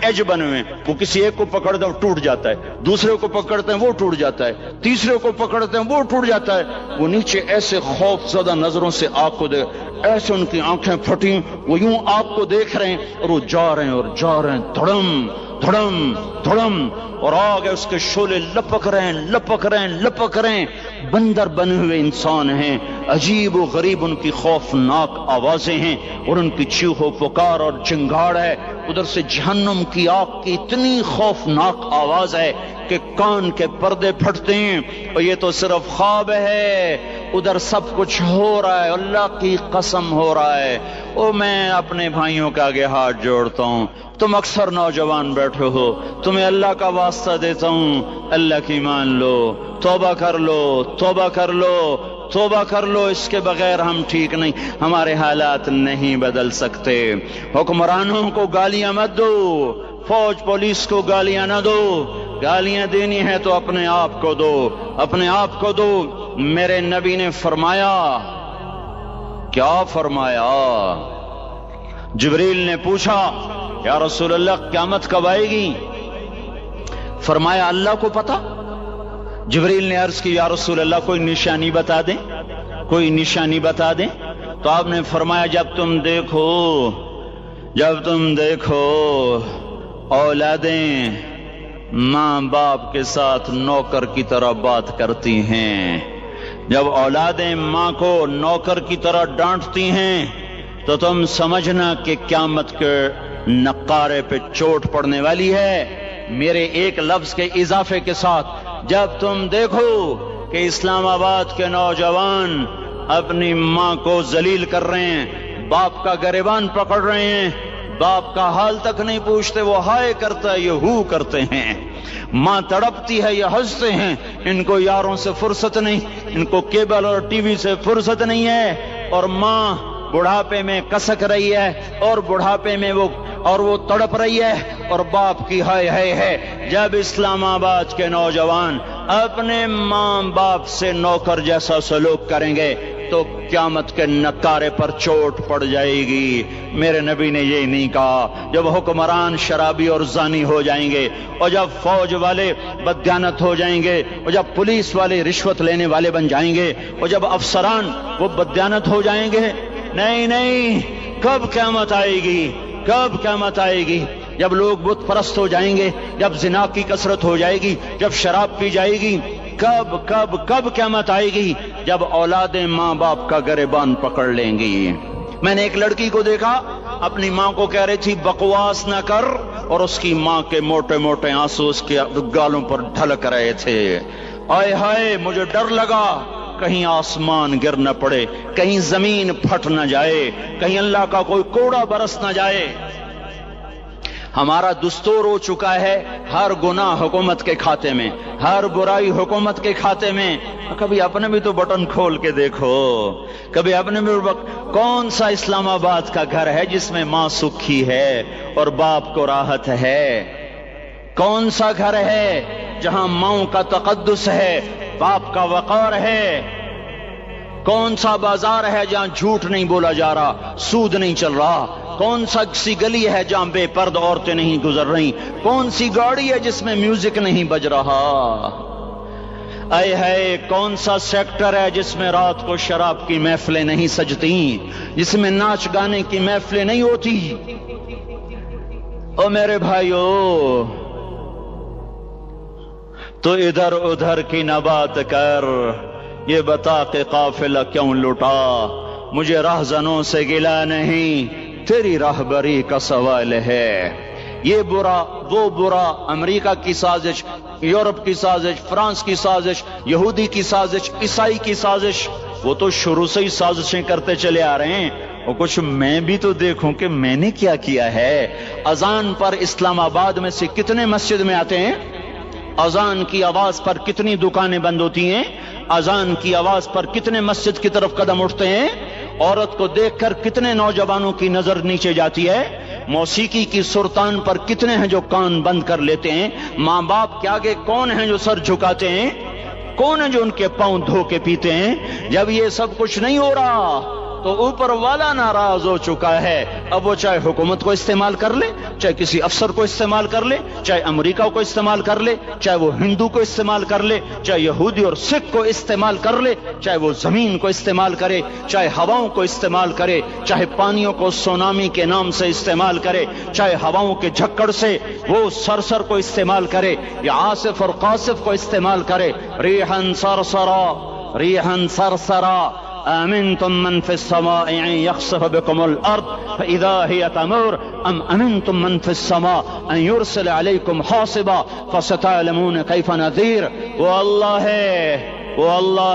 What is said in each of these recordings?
Age بنے ہوئے ہیں، وہ کسی ایک کو پکڑتے ہیں ٹوٹ جاتا ہے، دوسرے کو پکڑتے ہیں وہ ٹوٹ جاتا ہے، تیسرے کو پکڑتے ہیں وہ ٹوٹ جاتا ہے۔ وہ نیچے ایسے خوف زدہ نظروں سے آگ کو دیکھ، ایسے ان کی آنکھیں پھٹی، وہ یوں آگ کو دیکھ رہے ہیں اور وہ جا رہے ہیں اور جا رہے ہیں، دھڑم دھڑم دھڑم، اور آگے اس کے شعلے لپک رہے ہیں لپک رہے ہیں لپک رہے ہیں۔ بندر بنے ہوئے انسان ہیں، عجیب و غریب ان کی خوفناک آوازیں ہیں اور ان کی چیخ و پکار اور چنگاڑ ہے۔ ادھر سے جہنم کی آگ کی اتنی خوفناک آواز ہے کہ کان کے پردے پھٹتے ہیں، اور یہ تو صرف خواب ہے، ادھر سب کچھ ہو رہا ہے، اللہ کی قسم ہو رہا ہے۔ او میں اپنے بھائیوں کے آگے ہاتھ جوڑتا ہوں، تم اکثر نوجوان بیٹھے ہو، تمہیں اللہ کا واسطہ دیتا ہوں، اللہ کی مان لو، توبہ کر لو، توبہ کر لو، توبہ کر لو، اس کے بغیر ہم ٹھیک نہیں، ہمارے حالات نہیں بدل سکتے۔ حکمرانوں کو گالیاں مت دو، فوج پولیس کو گالیاں نہ دو، گالیاں دینی ہے تو اپنے آپ کو دو، اپنے آپ کو دو۔ میرے نبی نے فرمایا، کیا فرمایا؟ جبریل نے پوچھا یا رسول اللہ قیامت کب آئے گی؟ فرمایا اللہ کو پتا۔ جبریل نے عرض کی یا رسول اللہ کوئی نشانی بتا دیں، کوئی نشانی بتا دیں۔ تو آپ نے فرمایا جب تم دیکھو اولادیں ماں باپ کے ساتھ نوکر کی طرح بات کرتی ہیں، جب اولادیں ماں کو نوکر کی طرح ڈانٹتی ہیں، تو تم سمجھنا کہ قیامت کے نقارے پہ چوٹ پڑنے والی ہے۔ میرے ایک لفظ کے اضافے کے ساتھ، جب تم دیکھو کہ اسلام آباد کے نوجوان اپنی ماں کو ذلیل کر رہے ہیں، باپ کا گریبان پکڑ رہے ہیں، باپ کا حال تک نہیں پوچھتے، وہ ہائے کرتا ہے یہ ہو کرتے ہیں، ماں تڑپتی ہے یہ ہنستے ہیں، ان کو یاروں سے فرصت نہیں، ان کو کیبل اور ٹی وی سے فرصت نہیں ہے، اور ماں بڑھاپے میں کسک رہی ہے اور بڑھاپے میں وہ تڑپ رہی ہے، اور باپ کی ہائے ہائے ہے۔ جب اسلام آباد کے نوجوان اپنے ماں باپ سے نوکر جیسا سلوک کریں گے تو قیامت کے نکارے پر چوٹ پڑ جائے گی۔ میرے نبی نے یہ نہیں کہا جب حکمران شرابی اور زانی ہو جائیں گے، اور جب فوج والے بددیانت ہو جائیں گے، اور جب پولیس والے رشوت لینے والے بن جائیں گے، اور جب افسران وہ بددیانت ہو جائیں گے۔ نہیں، کب قیامت آئے گی؟ کب قیامت آئے گی؟ جب لوگ بت پرست ہو جائیں گے، جب زنا کی کثرت ہو جائے گی، جب شراب پی جائے گی۔ کب قیامت آئے گی؟ جب اولادیں ماں باپ کا گریبان پکڑ لیں گی۔ میں نے ایک لڑکی کو دیکھا، اپنی ماں کو کہہ رہی تھی بکواس نہ کر، اور اس کی ماں کے موٹے موٹے آنسو اس کے گالوں پر ڈھلک رہے تھے۔ آئے ہائے، مجھے ڈر لگا کہیں آسمان گر نہ پڑے، کہیں زمین پھٹ نہ جائے، کہیں اللہ کا کوئی کوڑا برس نہ جائے۔ ہمارا دستور ہو چکا ہے ہر گناہ حکومت کے کھاتے میں، ہر برائی حکومت کے کھاتے میں۔ کبھی اپنے بھی تو بٹن کھول کے دیکھو، کبھی اپنے بھی کون سا اسلام آباد کا گھر ہے جس میں ماں سکھی ہے اور باپ کو راحت ہے؟ کون سا گھر ہے جہاں ماؤں کا تقدس ہے، باپ کا وقار ہے؟ کون سا بازار ہے جہاں جھوٹ نہیں بولا جا رہا، سود نہیں چل رہا؟ کون سا سی گلی ہے جہاں بے پرد عورتیں نہیں گزر رہی؟ کون سی گاڑی ہے جس میں میوزک نہیں بج رہا؟ اے ہے کون سا سیکٹر ہے جس میں رات کو شراب کی محفلیں نہیں سجتی، جس میں ناچ گانے کی محفلیں نہیں ہوتی؟ او میرے بھائیو، تو ادھر ادھر کی نہ بات کر، یہ بتا کہ قافلہ کیوں لٹا؟ مجھے راہزنوں سے گلا نہیں، تیری راہبری کا سوال ہے۔ یہ برا وہ برا، امریکہ کی سازش، یورپ کی سازش، فرانس کی سازش، یہودی کی سازش، عیسائی کی سازش، وہ تو شروع سے ہی سازشیں کرتے چلے آ رہے ہیں۔ اور کچھ میں بھی تو دیکھوں کہ میں نے کیا کیا ہے۔ اذان پر اسلام آباد میں سے کتنے مسجد میں آتے ہیں؟ اذان کی آواز پر کتنی دکانیں بند ہوتی ہیں؟ اذان کی آواز پر کتنے مسجد کی طرف قدم اٹھتے ہیں؟ عورت کو دیکھ کر کتنے نوجوانوں کی نظر نیچے جاتی ہے؟ موسیقی کی سرتان پر کتنے ہیں جو کان بند کر لیتے ہیں؟ ماں باپ کے آگے کون ہیں جو سر جھکاتے ہیں؟ کون ہیں جو ان کے پاؤں دھو کے پیتے ہیں؟ جب یہ سب کچھ نہیں ہو رہا تو اوپر والا ناراض ہو چکا ہے، اب وہ چاہے حکومت کو استعمال کر لے، چاہے کسی افسر کو استعمال کر لے، چاہے امریکہ کو استعمال کر لے، چاہے وہ ہندو کو استعمال کر لے، چاہے یہودی اور سکھ کو استعمال کر لے، چاہے وہ زمین کو استعمال کرے، چاہے ہواؤں کو استعمال کرے، چاہے پانیوں کو سونامی کے نام سے استعمال کرے، چاہے ہواؤں کے جھکڑ سے وہ سرسر کو استعمال کرے یا آصف اور قاصف کو استعمال کرے، ریحاً سرسرا ریحاً سرسرا آمنتم من في السماء أن يخسف بكم الأرض فإذا هي تمور أم أمنتم من في السماء أن يرسل عليكم حاصبا فستعلمون كيف نذير. واللہ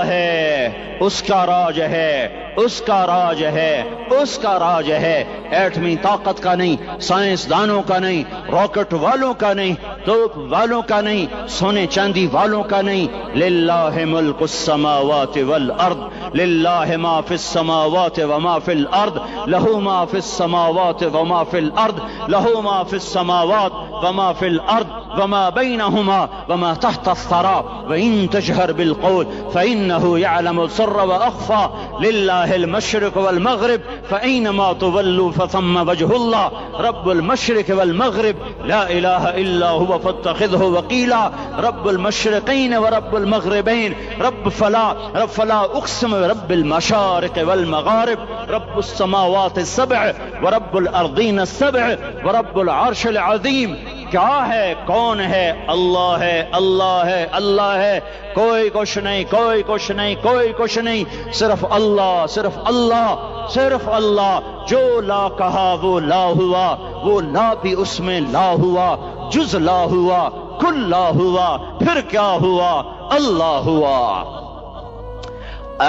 ہے اس کا راج ہے، اس کا راج ہے، اس کا راج ہے، ایٹمی طاقت کا نہیں، سائنسدانوں کا نہیں، راکٹ والوں کا نہیں، توپ والوں کا نہیں، سونے چاندی والوں کا نہیں. للہ ملک السماوات والارض للہ ما فی السماوات وما فی الارض لہو ما فی السماوات وما فی الارض لہو ما فی السماوات وما فی الارض وما بینہما وما تحت الثرى وإن تجهر بالقول فإنه يعلم السر وأخفى لله المشرق والمغرب فأينما تولوا فثم وجه الله رب المشرق والمغرب لا إله إلا هو فاتخذه وكيلا رب المشرقين ورب المغربين رب فلا أقسم برب المشارق والمغارب رب السماوات السبع ورب الأرضين السبع ورب العرش العظيم. کیا ہے، کون ہے؟ اللہ ہے، اللہ ہے، اللہ ہے، کوئی کچھ نہیں، کوئی کچھ نہیں، کوئی کچھ نہیں، صرف اللہ، صرف اللہ، صرف اللہ. جو لا کہا وہ لا ہوا، وہ لا بھی اس میں لا ہوا، جز لا ہوا، کل لا ہوا، پھر کیا ہوا؟ اللہ ہوا.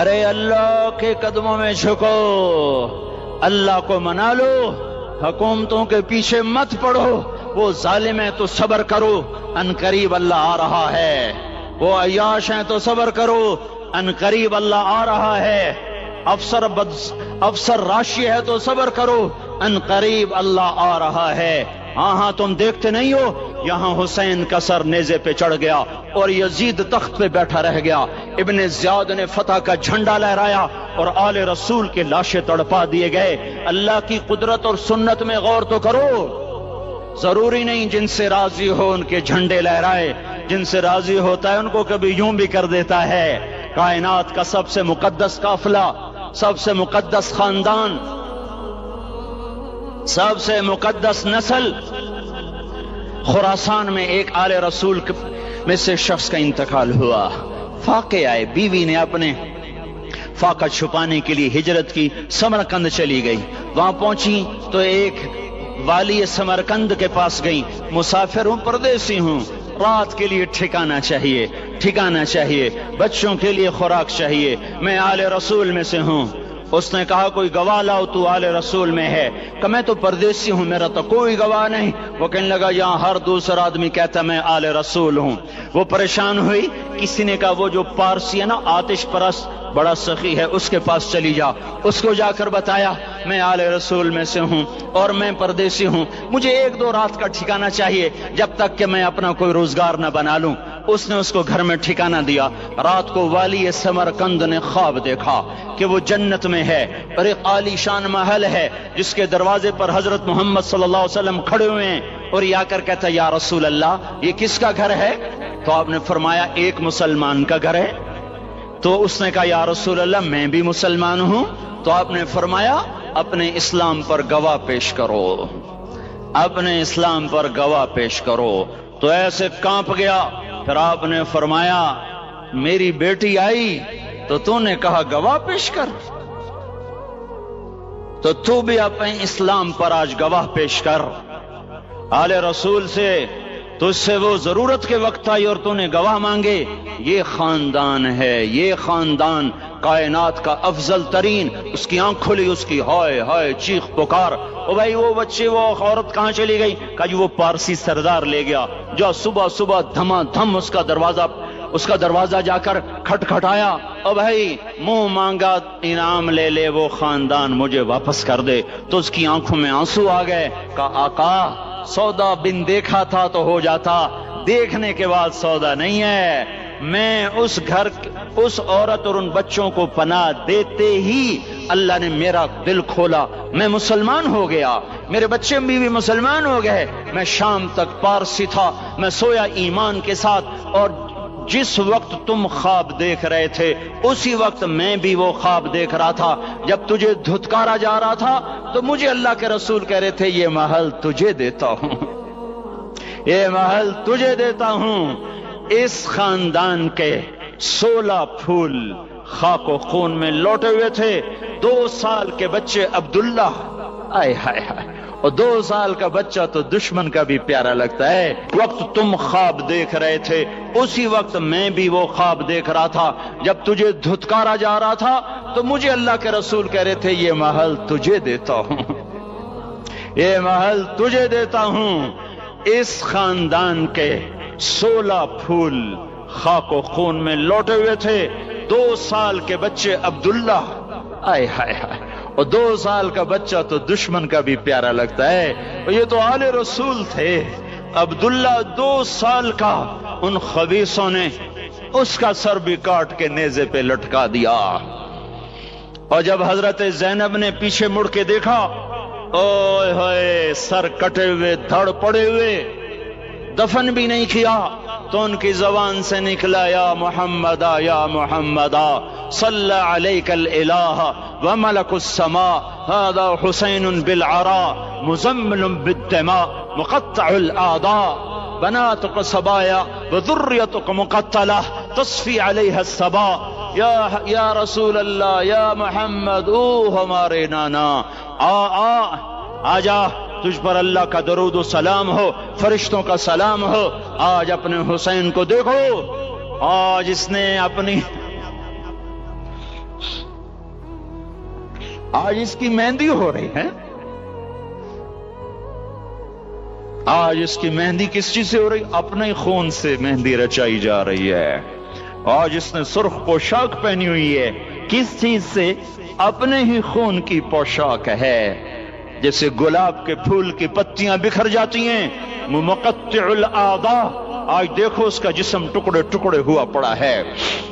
ارے اللہ کے قدموں میں جھکو، اللہ کو منا لو، حکومتوں کے پیچھے مت پڑو. وہ ظالم ہیں تو صبر کرو، ان قریب اللہ آ رہا ہے. وہ عیاش ہیں تو صبر کرو، ان قریب اللہ آ رہا ہے. افسر راشی ہے تو صبر کرو، ان قریب اللہ آ رہا ہے. ہاں تم دیکھتے نہیں ہو، یہاں حسین کا سر نیزے پہ چڑھ گیا اور یزید تخت پہ بیٹھا رہ گیا. ابن زیاد نے فتح کا جھنڈا لہرایا اور آل رسول کے لاشیں تڑپا دیے گئے. اللہ کی قدرت اور سنت میں غور تو کرو. ضروری نہیں جن سے راضی ہو ان کے جھنڈے لہرائے، جن سے راضی ہوتا ہے ان کو کبھی یوں بھی کر دیتا ہے. کائنات کا سب سے مقدس قافلہ، سب سے مقدس خاندان، سب سے مقدس نسل، خراسان میں ایک آل رسول میں سے شخص کا انتقال ہوا. فاقے آئے، بیوی نے اپنے فاقہ چھپانے کے لیے ہجرت کی، سمرقند چلی گئی. وہاں پہنچی تو ایک والی سمرقند کے پاس گئی. مسافر ہوں، پردیسی ہوں، رات کے لیے ٹھکانہ چاہیے، ٹھکانہ چاہیے، بچوں کے لیے خوراک چاہیے، میں آل رسول میں سے ہوں. اس نے کہا کوئی گواہ لاؤ، تو آل رسول میں ہے. کہ میں تو پردیسی ہوں، میرا تو کوئی گواہ نہیں. وہ کہنے لگا یہاں ہر دوسرا آدمی کہتا میں آل رسول ہوں. وہ پریشان ہوئی. کسی نے کہا وہ جو پارسی ہے نا، آتش پرست، بڑا سخی ہے، اس کے پاس چلی جا. اس کو جا کر بتایا میں آل رسول میں سے ہوں اور میں پردیسی ہوں، مجھے 1-2 رات کا ٹھکانہ چاہیے جب تک کہ میں اپنا کوئی روزگار نہ بنا لوں. اس نے اس کو گھر میں ٹھکانہ دیا. رات کو والی سمرقند نے خواب دیکھا کہ وہ جنت میں ہے اور ایک عالی شان محل ہے جس کے دروازے پر حضرت محمد صلی اللہ علیہ وسلم کھڑے ہوئے ہیں. اور یہ آ کر کہتا یا رسول اللہ یہ کس کا گھر ہے؟ تو آپ نے فرمایا ایک مسلمان کا گھر ہے. تو اس نے کہا یا رسول اللہ میں بھی مسلمان ہوں. تو آپ نے فرمایا اپنے اسلام پر گواہ پیش کرو، اپنے اسلام پر گواہ پیش کرو. تو ایسے کانپ گیا. پھر آپ نے فرمایا میری بیٹی آئی تو تو نے کہا گواہ پیش کر، تو بھی اپنے اسلام پر آج گواہ پیش کر. آل رسول سے تجھ سے وہ ضرورت کے وقت آئی اور تو نے گواہ مانگے. یہ خاندان ہے، یہ خاندان کائنات کا افضل ترین. اس کی آنکھ کھلی، اس کی ہائے ہائے چیخ پکار. او بھائی وہ بچے، وہ عورت کہاں چلی گئی؟ کہا جی وہ پارسی سردار لے گیا. جو صبح صبح دھما دھم اس کا دروازہ جا کر کھٹکھٹایا. او بھائی منہ مانگا انعام لے لے، وہ خاندان مجھے واپس کر دے. تو اس کی آنکھوں میں آنسو آ گئے. کہا آقا سودا بن دیکھا تھا تو ہو جاتا، دیکھنے کے بعد سودا نہیں ہے. میں اس گھر، اس عورت اور ان بچوں کو پناہ دیتے ہی اللہ نے میرا دل کھولا، میں مسلمان ہو گیا، میرے بچے بھی مسلمان ہو گئے۔ میں شام تک پارسی تھا، میں سویا ایمان کے ساتھ، اور جس وقت تم خواب دیکھ رہے تھے اسی وقت میں بھی وہ خواب دیکھ رہا تھا۔ جب تجھے دھتکارا جا رہا تھا تو مجھے اللہ کے رسول کہہ رہے تھے یہ محل تجھے دیتا ہوں، یہ محل تجھے دیتا ہوں۔ اس خاندان کے 16 پھول خاک و خون میں لوٹے ہوئے تھے۔ 2 سال کے بچے عبداللہ، آئے ہائے ہائے، اور 2 سال کا بچہ تو دشمن کا بھی پیارا لگتا ہے۔ وقت تم خواب دیکھ رہے تھے اسی وقت میں بھی وہ خواب دیکھ رہا تھا۔ جب تجھے دھتکارا جا رہا تھا تو مجھے اللہ کے رسول کہہ رہے تھے یہ محل تجھے دیتا ہوں، یہ محل تجھے دیتا ہوں۔ اس خاندان کے 16 پھول خاک و خون میں لوٹے ہوئے تھے۔ 2 سال کے بچے عبداللہ، آئے ہائے ہائے، اور 2 سال کا بچہ تو دشمن کا بھی پیارا لگتا ہے۔ اور یہ تو آل رسول تھے۔ عبداللہ 2 سال کا، ان خبیثوں نے اس کا سر بھی کاٹ کے نیزے پہ لٹکا دیا۔ اور جب حضرت زینب نے پیچھے مڑ کے دیکھا، اوئے ہوئے، سر کٹے ہوئے، دھڑ پڑے ہوئے، دفن بھی نہیں کیا، تو ان کی زبان سے نکلا یا محمدا یا محمدا صلی علیک الالہ وملک السماء هذا حسین بالعراء مزمل بالدماء مقطع الاعضاء بناتك صبايا وذريتك مقتلة تصفي عليها الصبا۔ یا رسول اللہ، یا محمد، او ہمارے نانا، آ جا، تجھ پر اللہ کا درود و سلام ہو، فرشتوں کا سلام ہو۔ آج اپنے حسین کو دیکھو، آج اس نے آج اس کی مہندی ہو رہی ہے۔ آج اس کی مہندی کس چیز سے ہو رہی؟ اپنے خون سے مہندی رچائی جا رہی ہے۔ آج اس نے سرخ پوشاک پہنی ہوئی ہے، کس چیز سے؟ اپنے ہی خون کی پوشاک ہے۔ جیسے گلاب کے پھول کی پتیاں بکھر جاتی ہیں، مقطع الاعضاء، آج دیکھو اس کا جسم ٹکڑے ٹکڑے ہوا پڑا ہے۔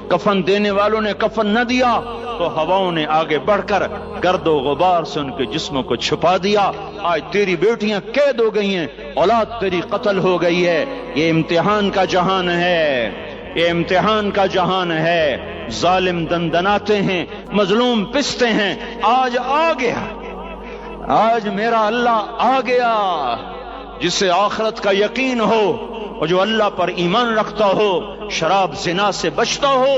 کفن دینے والوں نے کفن نہ دیا تو ہواؤں نے آگے بڑھ کر گرد و غبار سے ان کے جسموں کو چھپا دیا۔ آج تیری بیٹیاں قید ہو گئی ہیں، اولاد تیری قتل ہو گئی ہے۔ یہ امتحان کا جہان ہے، یہ امتحان کا جہان ہے۔ ظالم دندناتے ہیں، مظلوم پستے ہیں۔ آج آ گیا، آج میرا اللہ آ گیا، جسے آخرت کا یقین ہو اور جو اللہ پر ایمان رکھتا ہو، شراب زنا سے بچتا ہو،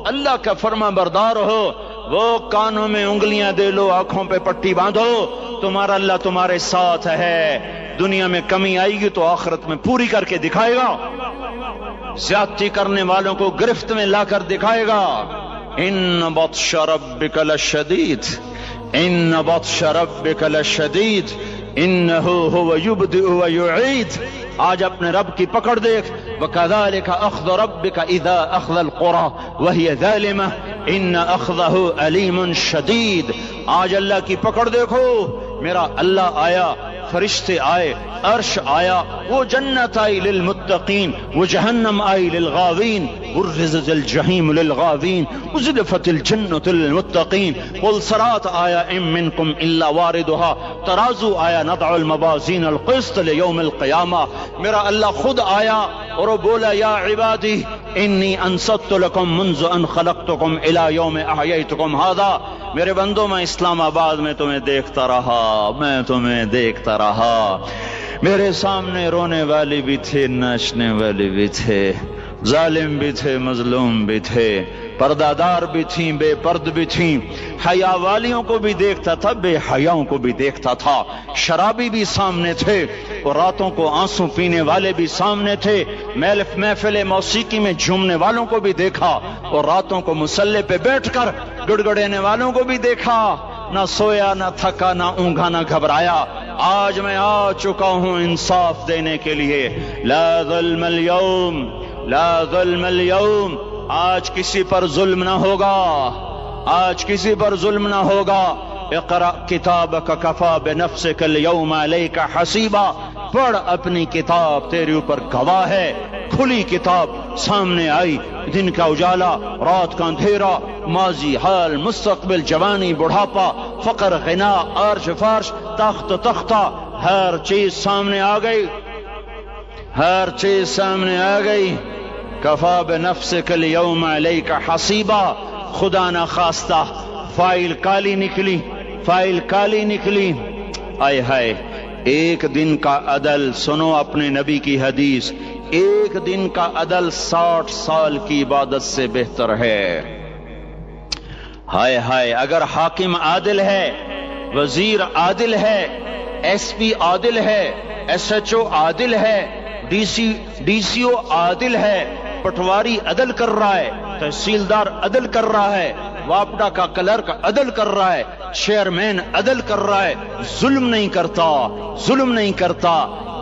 اللہ کا فرما بردار ہو، وہ کانوں میں انگلیاں دے لو، آنکھوں پہ پٹی باندھو، تمہارا اللہ تمہارے ساتھ ہے۔ دنیا میں کمی آئے گی تو آخرت میں پوری کر کے دکھائے گا، زیادتی کرنے والوں کو گرفت میں لا کر دکھائے گا۔ ان بطش ربک لشدید، ان بطش ربک لشدید انہ هو یبدئ ویعید۔ آج اپنے رب کی پکڑ دیکھ، وکذالک اخذ ربک اذا اخذ القری وہی ظالمہ ان اخذہ علیم شدید۔ آج اللہ کی پکڑ دیکھو، میرا اللہ آیا، فرشتے آئے، عرش آیا، وہ جنت آئی للمتقین، وہ جہنم آئی للغاوین، برزت الجحیم للغاوین، ازلفت الجنت للمتقین، قل صراط آیا ام منکم الا واردها، ترازو آیا، نضع الموازین القسط لیوم القیامہ۔ میرا اللہ خود آیا اور وہ بولا یا عبادی انی انصت لکم منذ ان خلقتکم الی یوم احییتکم ھذا۔ میرے بندوں، میں اسلام آباد میں تمہیں دیکھتا رہا، میں تمہیں دیکھتا رہا۔ میرے سامنے رونے والے بھی تھے، ناچنے والے بھی تھے، ظالم بھی تھے، مظلوم بھی تھے، پردہ دار بھی تھیں، بے پرد بھی تھیں، حیا والیوں کو بھی دیکھتا تھا، بے حیاؤں کو بھی دیکھتا تھا، شرابی بھی سامنے تھے اور راتوں کو آنسو پینے والے بھی سامنے تھے، محفل موسیقی میں جھومنے والوں کو بھی دیکھا اور راتوں کو مصلی پہ بیٹھ کر گڑگڑانے والوں کو بھی دیکھا۔ نہ سویا، نہ تھکا، نہ اونگا، نہ گھبرایا۔ آج میں آ چکا ہوں انصاف دینے کے لیے۔ لا ظلم اليوم، لا ظلم اليوم، آج کسی پر ظلم نہ ہوگا، آج کسی پر ظلم نہ ہوگا۔ اقرأ کتابک کفی بنفسک اليوم علیک حسیبا، پڑھ اپنی کتاب، تیرے اوپر گواہ ہے۔ کھلی کتاب سامنے آئی، دن کا اجالا، رات کا اندھیرا، ماضی، حال، مستقبل، جوانی، بڑھاپا، فقر، غنا، عرش، فرش، تخت، تختہ، ہر چیز سامنے آ گئی، ہر چیز سامنے آ گئی۔ کفا بنفسک اليوم علیک حسیبا، خدا نہ خواستہ فائل کالی نکلی، فائل کالی نکلی۔ آئے ہائے، ایک دن کا عدل، سنو اپنے نبی کی حدیث، ایک دن کا عدل 60 سال کی عبادت سے بہتر ہے۔ ہائے ہائے، اگر حاکم عادل ہے، وزیر عادل ہے، ایس پی عادل ہے، ایس ایچ او عادل ہے، ڈی سی او عادل ہے، پٹواری عدل کر رہا ہے، تحصیلدار عدل کر رہا ہے، واپڈا کا کلرک عدل کر رہا ہے، چیئرمین عدل کر رہا ہے، ظلم نہیں کرتا، ظلم نہیں کرتا،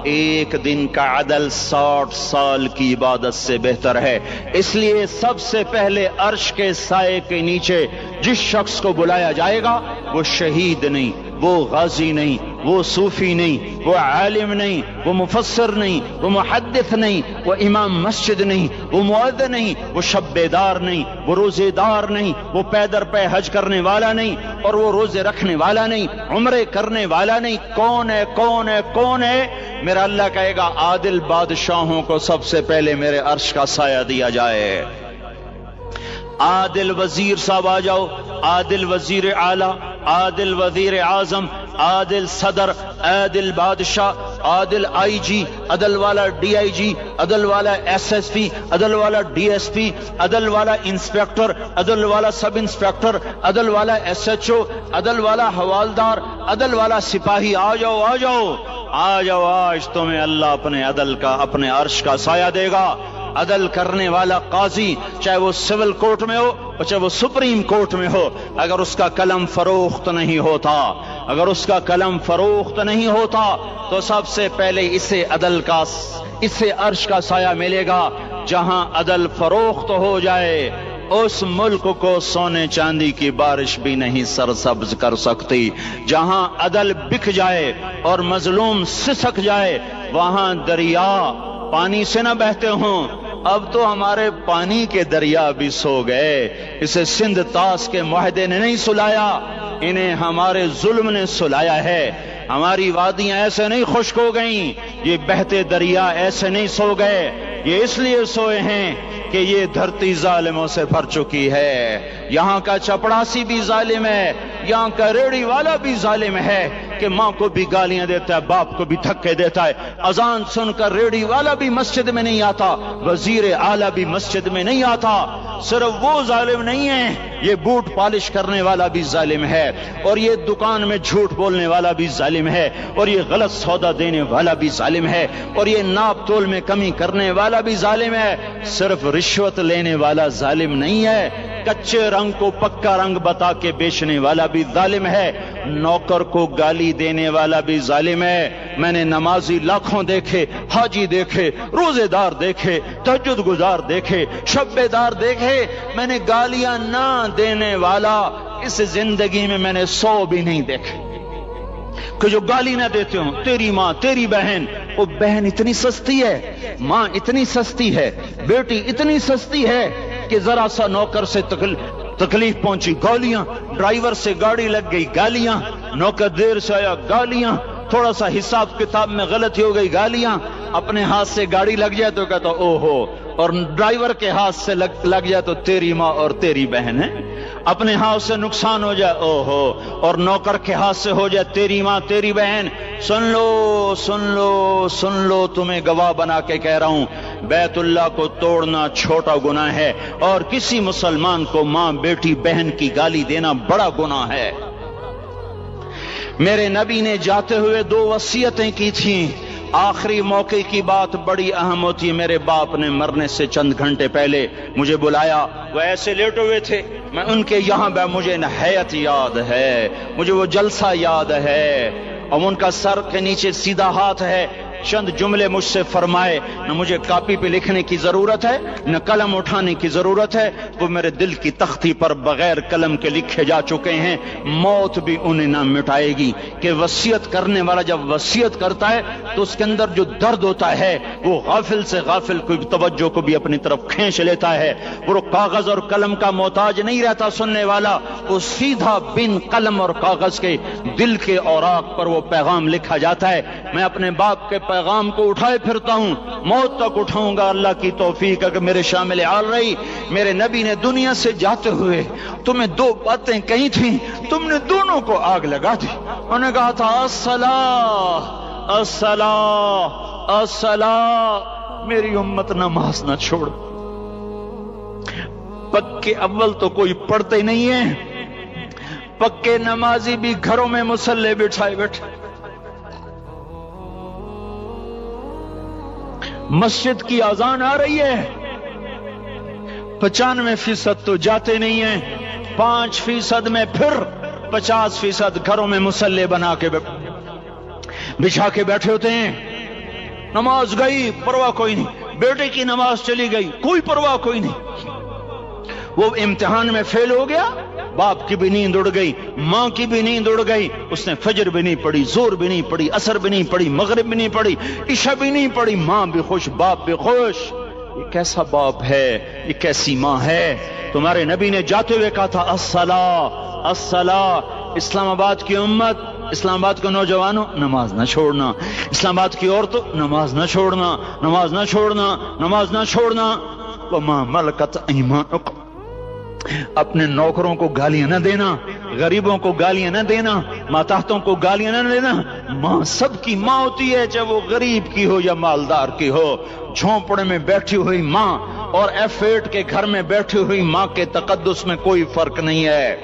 ایک دن کا عدل 60 سال کی عبادت سے بہتر ہے۔ اس لیے سب سے پہلے عرش کے سائے کے نیچے جس شخص کو بلایا جائے گا وہ شہید نہیں، وہ غازی نہیں، وہ صوفی نہیں، وہ عالم نہیں، وہ مفسر نہیں، وہ محدث نہیں، وہ امام مسجد نہیں، وہ مؤذن نہیں، وہ شب بیدار نہیں، وہ روزے دار نہیں، وہ پیدر پہ حج کرنے والا نہیں، اور وہ روزے رکھنے والا نہیں، عمرے کرنے والا نہیں۔ کون ہے؟ کون ہے؟ کون ہے؟ میرا اللہ کہے گا عادل بادشاہوں کو سب سے پہلے میرے عرش کا سایہ دیا جائے۔ عادل وزیر صاحب آ جاؤ، عادل وزیر اعلیٰ، عادل وزیر اعظم، عادل صدر، عادل بادشاہ، عادل آئی جی، عدل والا ڈی آئی جی، عدل والا ایس ایس پی، عدل والا ڈی ایس پی، عدل والا انسپیکٹر، عدل والا سب انسپیکٹر، عدل والا ایس ایچ او، عدل والا حوالدار، عدل والا سپاہی، آ جاؤ آ جاؤ آ جاؤ، آج تمہیں اللہ اپنے عدل کا، اپنے عرش کا سایہ دے گا۔ عدل کرنے والا قاضی، چاہے وہ سول کورٹ میں ہو اور چاہے وہ سپریم کورٹ میں ہو، اگر اس کا قلم فروخت نہیں ہوتا، اگر اس کا قلم فروخت نہیں ہوتا تو سب سے پہلے اسے عدل کا، اسے عرش کا سایہ ملے گا۔ جہاں عدل فروخت ہو جائے اس ملک کو سونے چاندی کی بارش بھی نہیں سرسبز کر سکتی۔ جہاں عدل بک جائے اور مظلوم سسک جائے وہاں دریا پانی سے نہ بہتے ہوں۔ اب تو ہمارے پانی کے دریا بھی سو گئے، اسے سندھ طاس کے معاہدے نے نہیں سلایا، انہیں ہمارے ظلم نے سلایا ہے۔ ہماری وادیاں ایسے نہیں خشک ہو گئیں، یہ بہتے دریا ایسے نہیں سو گئے، یہ اس لیے سوئے ہیں کہ یہ دھرتی ظالموں سے بھر چکی ہے۔ یہاں کا چپڑاسی بھی ظالم ہے، یہاں کا ریڑھی والا بھی ظالم ہے کہ ماں کو بھی گالیاں دیتا ہے، باپ کو بھی دھکے دیتا ہے۔ اذان سن کر ریڑھی والا بھی مسجد میں نہیں آتا، وزیر اعلیٰ بھی مسجد میں نہیں آتا۔ صرف وہ ظالم نہیں ہے، یہ بوٹ پالش کرنے والا بھی ظالم ہے، اور یہ دکان میں جھوٹ بولنے والا بھی ظالم ہے، اور یہ غلط سودا دینے والا بھی ظالم ہے، اور یہ ناپ تول میں کمی کرنے والا بھی ظالم ہے۔ صرف رشوت لینے والا ظالم نہیں ہے، کچے رنگ کو پکا رنگ بتا کے بیچنے والا بھی ظالم ہے، نوکر کو گالی دینے والا بھی ظالم ہے۔ میں نے نمازی لاکھوں دیکھے، حاجی دیکھے، روزے دار دیکھے، تہجد گزار دیکھے، شب بیدار دیکھے، میں نے گالیاں نہ دینے والا اس زندگی میں نے 100 بھی نہیں دیکھے کہ جو گالی نہ دیتے ہوں۔ تیری ماں، تیری بہن، وہ بہن اتنی سستی ہے، ماں اتنی سستی ہے، بیٹی اتنی سستی ہے کہ ذرا سا نوکر سے تکلیف پہنچی گالیاں، ڈرائیور سے گاڑی لگ گئی گالیاں، نوکر دیر سے آیا گالیاں، تھوڑا سا حساب کتاب میں غلطی ہو گئی گالیاں، اپنے ہاتھ سے گاڑی لگ جائے تو کہتا او ہو، اور ڈرائیور کے ہاتھ سے لگ جائے تو تیری ماں اور تیری بہن ہے، اپنے ہاتھ سے نقصان ہو جائے او ہو، اور نوکر کے ہاتھ سے ہو جائے تیری ماں تیری بہن۔ سن لو سن لو سن لو، تمہیں گواہ بنا کے کہہ رہا ہوں، بیت اللہ کو توڑنا چھوٹا گناہ ہے، اور کسی مسلمان کو ماں، بیٹی، بہن کی گالی دینا بڑا گناہ ہے۔ میرے نبی نے جاتے ہوئے 2 وصیتیں کی تھیں۔ آخری موقع کی بات بڑی اہم ہوتی ہے۔ میرے باپ نے مرنے سے چند گھنٹے پہلے مجھے بلایا، وہ ایسے لیٹے ہوئے تھے، میں ان کے یہاں مجھے نہایت یاد ہے، مجھے وہ جلسہ یاد ہے، اور ان کا سر کے نیچے سیدھا ہاتھ ہے، چند جملے مجھ سے فرمائے. نہ مجھے کاپی پہ لکھنے کی ضرورت ہے نہ قلم اٹھانے کی ضرورت ہے، وہ میرے دل کی تختی پر بغیر قلم کے لکھے جا چکے ہیں. موت بھی انہیں نہ مٹائے گی کہ وصیت کرنے والا جب وصیت کرتا ہے تو اس کے اندر جو درد ہوتا ہے وہ غافل سے غافل کوئی توجہ کو بھی اپنی طرف کھینچ لیتا ہے. وہ کاغذ اور قلم کا محتاج نہیں رہتا سننے والا، وہ سیدھا بن قلم اور کاغذ کے دل کے اوراق پر وہ پیغام لکھا جاتا ہے. میں اپنے باپ کے پیغام کو اٹھائے پھرتا ہوں، موت تک اٹھاؤں گا. اللہ کی توفیق ہے کہ میرے شامل حال رہی. میرے نبی نے دنیا سے جاتے ہوئے تمہیں دو باتیں کہی تھیں، تم نے دونوں کو آگ لگا دی. انہوں نے کہا تھا الصلاۃ الصلاۃ الصلاۃ، میری امت نماز نہ چھوڑ. پکے اول تو کوئی پڑھتے نہیں ہے، پکے نمازی بھی گھروں میں مصلی بٹھائے بیٹھے. مسجد کی اذان آ رہی ہے، 95% تو جاتے نہیں ہیں، 5% میں پھر 50% گھروں میں مصلی بنا کے بچھا کے بیٹھے ہوتے ہیں. نماز گئی پرواہ کوئی نہیں، بیٹے کی نماز چلی گئی کوئی پرواہ کوئی نہیں. وہ امتحان میں فیل ہو گیا، باپ کی بھی نیند اڑ گئی، ماں کی بھی نیند اڑ گئی. اس نے فجر بھی نہیں پڑھی، زور بھی نہیں پڑھی، عصر بھی نہیں پڑھی، مغرب بھی نہیں پڑھی، عشاء بھی نہیں پڑھی. ماں بھی خوش، باپ بھی خوش. یہ کیسا باپ ہے، یہ کیسی ماں ہے. تمہارے نبی نے جاتے ہوئے کہا تھا الصلاۃ الصلاۃ. اسلام آباد کی امت، اسلام آباد کے نوجوانوں، نماز نہ چھوڑنا. اسلام آباد کی عورتوں، نماز نہ چھوڑنا، نماز نہ چھوڑنا، نماز نہ چھوڑنا. وما ملکت ایمانکم، اپنے نوکروں کو گالیاں نہ دینا، غریبوں کو گالیاں نہ دینا، ماتحتوں کو گالیاں نہ دینا. ماں سب کی ماں ہوتی ہے، چاہے وہ غریب کی ہو یا مالدار کی ہو. جھونپڑے میں بیٹھی ہوئی ماں اور F8 کے گھر میں بیٹھی ہوئی ماں کے تقدس میں کوئی فرق نہیں ہے.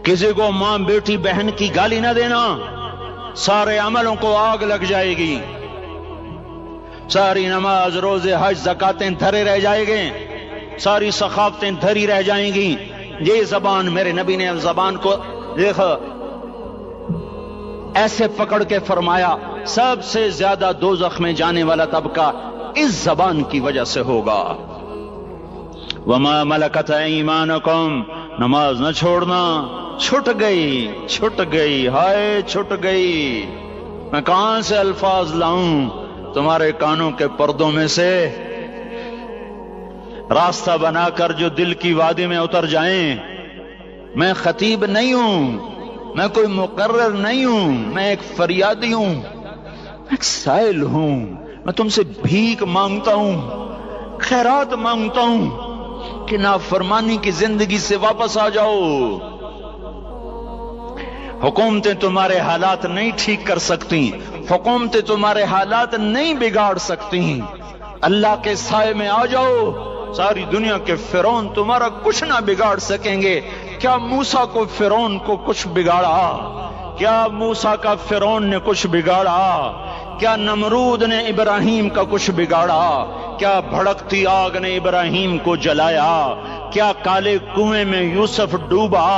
کسی کو ماں بیٹی بہن کی گالی نہ دینا، سارے عملوں کو آگ لگ جائے گی. ساری نماز روزے حج زکاتیں دھرے رہ جائیں گے، ساری ثقافتیں دھری رہ جائیں گی. یہ زبان، میرے نبی نے زبان کو دیکھا ایسے پکڑ کے فرمایا سب سے زیادہ دوزخ میں جانے والا طبقہ اس زبان کی وجہ سے ہوگا. وما ملکت ایمانکم، نماز نہ چھوڑنا. چھٹ گئی، چھٹ گئی، ہائے چھٹ گئی. میں کہاں سے الفاظ لاؤں تمہارے کانوں کے پردوں میں سے، راستہ بنا کر جو دل کی وادی میں اتر جائیں. میں خطیب نہیں ہوں، میں کوئی مقرر نہیں ہوں، میں ایک فریادی ہوں، میں ایک سائل ہوں. میں تم سے بھیک مانگتا ہوں، خیرات مانگتا ہوں کہ نافرمانی کی زندگی سے واپس آ جاؤ. حکومتیں تمہارے حالات نہیں ٹھیک کر سکتی، حکومتیں تمہارے حالات نہیں بگاڑ سکتی. اللہ کے سائے میں آ جاؤ، ساری دنیا کے فرعون تمہارا کچھ نہ بگاڑ سکیں گے. کیا موسیٰ کو فرعون کو کچھ بگاڑا؟ کیا موسیٰ کا فرعون نے کچھ بگاڑا؟ کیا نمرود نے ابراہیم کا کچھ بگاڑا؟ کیا بھڑکتی آگ نے ابراہیم کو جلایا؟ کیا کالے کنویں میں یوسف ڈوبا؟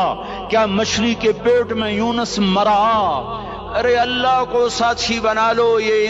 کیا مچھلی کے پیٹ میں یونس مرا؟ ارے اللہ کو ساتھی بنا لو. یہ